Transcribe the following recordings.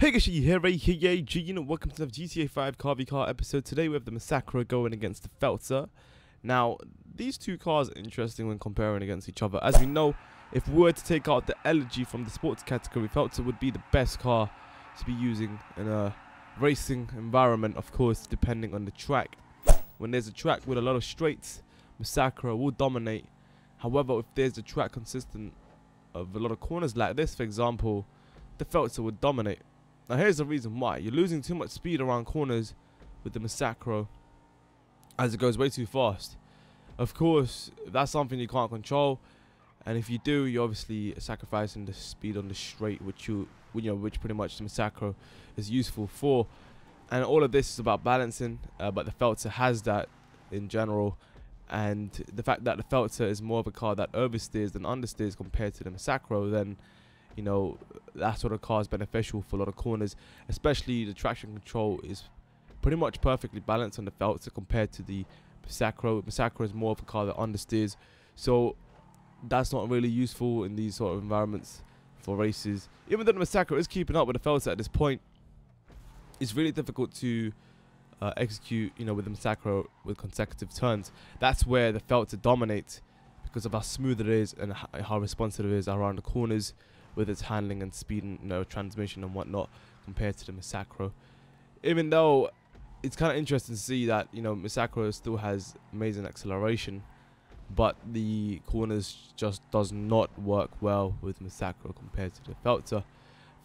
Hey guys, here, welcome to the GTA 5 Car v Car episode. Today we have the Massacro going against the Feltzer. Now, these two cars are interesting when comparing against each other. As we know, if we were to take out the Elegy from the sports category, Feltzer would be the best car to be using in a racing environment, of course, depending on the track. When there's a track with a lot of straights, Massacro will dominate. However, if there's a track consistent of a lot of corners like this, for example, the Feltzer would dominate. Now here's the reason why. You're losing too much speed around corners with the Massacro as it goes way too fast. Of course, that's something you can't control, and if you do, you're obviously sacrificing the speed on the straight, which pretty much the Massacro is useful for. And all of this is about balancing, but the Feltzer has that in general. And the fact that the Feltzer is more of a car that oversteers than understeers compared to the Massacro, then you know, that sort of car is beneficial for a lot of corners, especially the traction control is pretty much perfectly balanced on the Feltzer compared to the Massacro. Massacro is more of a car that understeers, so that's not really useful in these sort of environments for races. Even though the Massacro is keeping up with the Feltzer at this point, it's really difficult to execute, you know, with the Massacro with consecutive turns. That's where the Feltzer dominates because of how smooth it is and how responsive it is around the corners, with its handling and speed and, you know, transmission and whatnot compared to the Massacro. Even though it's kind of interesting to see that, you know, Massacro still has amazing acceleration, but the corners just does not work well with Massacro compared to the Feltzer.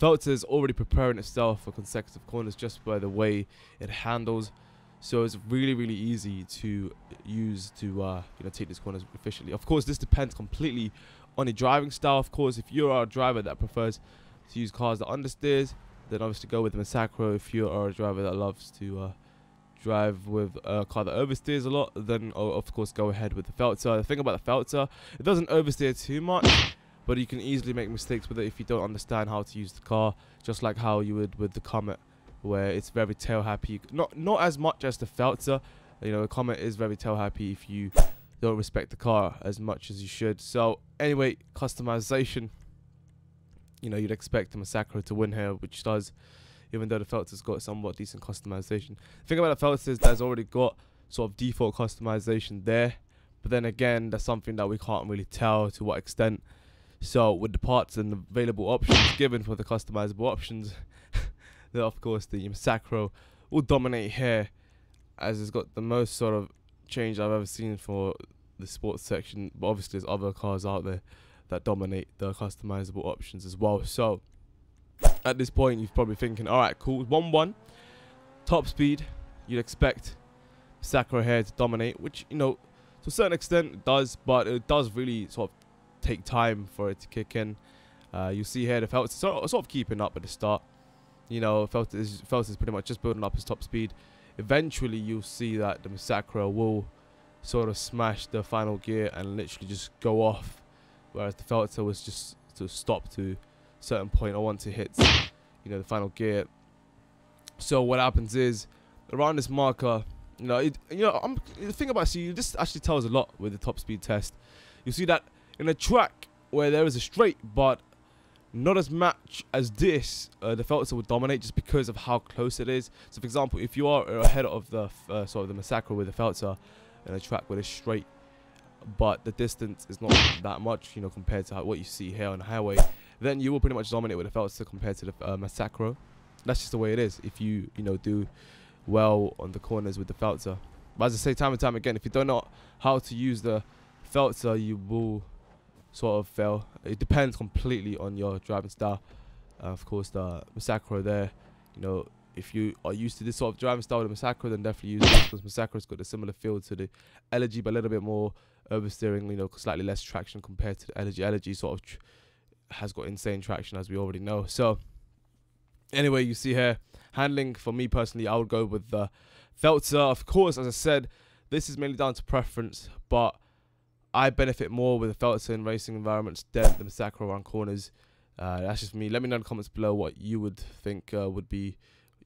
Feltzer is already preparing itself for consecutive corners just by the way it handles, so it's really easy to use to you know, take these corners efficiently. Of course, this depends completely on your driving style. Of course, if you're a driver that prefers to use cars that understeers, then obviously go with the Massacro. If you are a driver that loves to drive with a car that oversteers a lot, then of course go ahead with the Feltzer. The thing about the Feltzer, it doesn't oversteer too much, but you can easily make mistakes with it if you don't understand how to use the car, just like how you would with the Comet, where it's very tail happy. Not as much as the Feltzer. You know, the Comet is very tail happy if you don't respect the car as much as you should. So anyway, customization, you know, you'd expect the Massacro to win here, which does, even though the Feltzer's got somewhat decent customization. The thing about the Feltzer is that's already got sort of default customization there, but then again, that's something that we can't really tell to what extent. So with the parts and the available options given for the customizable options, then of course the Massacro will dominate here, as it's got the most sort of change I've ever seen for the sports section. But obviously there's other cars out there that dominate the customizable options as well. So at this point you're probably thinking, alright, cool, 1-1 top speed, you'd expect Massacro here to dominate, which, you know, to a certain extent it does, but it does really sort of take time for it to kick in. You see here the Feltzer sort of keeping up at the start. You know, Feltzer is pretty much just building up his top speed. Eventually you'll see that the Massacro will sort of smash the final gear and literally just go off, whereas the Feltzer was just to stop to a certain point or once it hits, you know, the final gear. So what happens is, around this marker, you know, the thing about this actually tells a lot with the top speed test. You see that in a track where there is a straight but not as much as this, the Feltzer would dominate just because of how close it is. So for example, if you are ahead of the sort of the Massacro with the Feltzer in a track where it's straight, but the distance is not that much, you know, compared to what you see here on the highway, then you will pretty much dominate with the Feltzer compared to the Massacro. That's just the way it is if you know, do well on the corners with the Feltzer. But as I say time and time again, if you don't know how to use the Feltzer, you will sort of fail. It depends completely on your driving style. Of course, the Massacro there, you know, if you are used to this sort of driving style with the Massacro, then definitely use this, because Massacro's got a similar feel to the Elegy, but a little bit more oversteering, you know, slightly less traction compared to the Elegy. Elegy sort of has got insane traction, as we already know. So anyway, you see here, handling, for me personally, I would go with the Feltzer. Of course, as I said, this is mainly down to preference, but I benefit more with the Feltzer in racing environments than the Massacro around corners. That's just me. Let me know in the comments below what you would think would be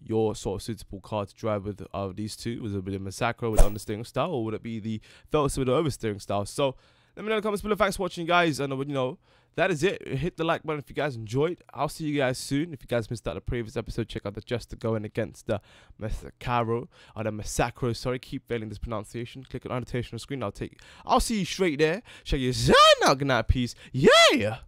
your sort of suitable car to drive with out of these two. Was it the Massacro with the understeering style, or would it be the Feltzer with the oversteering style? So Let me know in the comments below. Thanks for watching, guys. And, you know, that is it. Hit the like button if you guys enjoyed. I'll see you guys soon. If you guys missed out the previous episode, check out the Jester going against the Massacro, or the Massacro. Sorry, keep failing this pronunciation. Click on annotation on the screen. I'll see you straight there. Check your sign out. Good night, peace. Yeah.